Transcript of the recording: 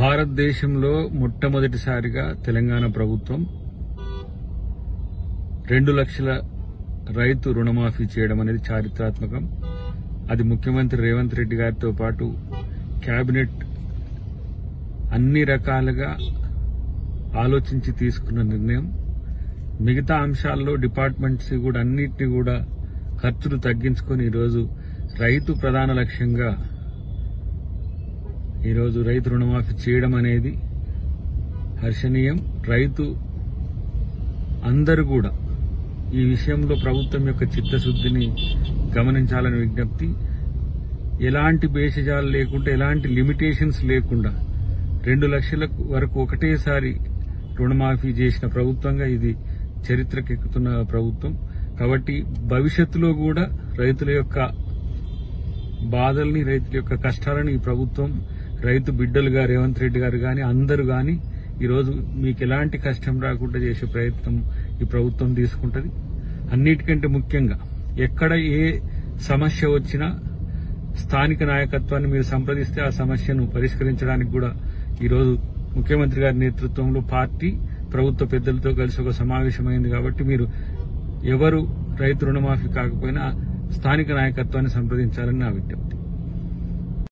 భారతదేశంలో మొట్టమొదటిసారిగా తెలంగాణ ప్రభుత్వం 2 లక్షల రైతు రుణమాఫీ చేయడం అనేది చారిత్రాత్మకం. అది ముఖ్యమంత్రి రేవంత్ రెడ్డి గారితో పాటు కేబినెట్ అన్ని రకాలుగా ఆలోచించి తీసుకున్న నిర్ణయం. మిగతా అంశాల్లో డిపార్ట్మెంట్స్ కూడా అన్నిటినీ కూడా ఖర్చులు తగ్గించుకొని ఈరోజు రైతు ప్రధాన లక్ష్యంగా ఈరోజు రైతు రుణమాఫీ చేయడం అనేది హర్షణీయం. రైతు అందరూ కూడా ఈ విషయంలో ప్రభుత్వం యొక్క చిత్తశుద్ధిని గమనించాలని విజ్ఞప్తి. ఎలాంటి భేషజాలు లేకుండా, ఎలాంటి లిమిటేషన్స్ లేకుండా 2 లక్షల వరకు ఒకటేసారి రుణమాఫీ చేసిన ప్రభుత్వంగా ఇది చరిత్రకెక్కుతున్న ప్రభుత్వం. కాబట్టి భవిష్యత్తులో కూడా రైతుల యొక్క బాధల్ని, రైతుల యొక్క కష్టాలను ఈ ప్రభుత్వం, రైతు బిడ్డలుగా రేవంత్ రెడ్డి గారు గాని అందరూ గాని ఈరోజు మీకు ఎలాంటి కష్టం రాకుండా చేసే ప్రయత్నం ఈ ప్రభుత్వం తీసుకుంటది. అన్నిటికంటే ముఖ్యంగా ఎక్కడ ఏ సమస్య వచ్చినా స్థానిక నాయకత్వాన్ని మీరు సంప్రదిస్తే ఆ సమస్యను పరిష్కరించడానికి కూడా ఈరోజు ముఖ్యమంత్రి గారి నేతృత్వంలో పార్టీ ప్రభుత్వ పెద్దలతో కలిసి ఒక సమావేశమైంది. కాబట్టి మీరు ఎవరు రైతు రుణమాఫీ కాకపోయినా స్థానిక నాయకత్వాన్ని సంప్రదించాలని నా విజ్ఞప్తి.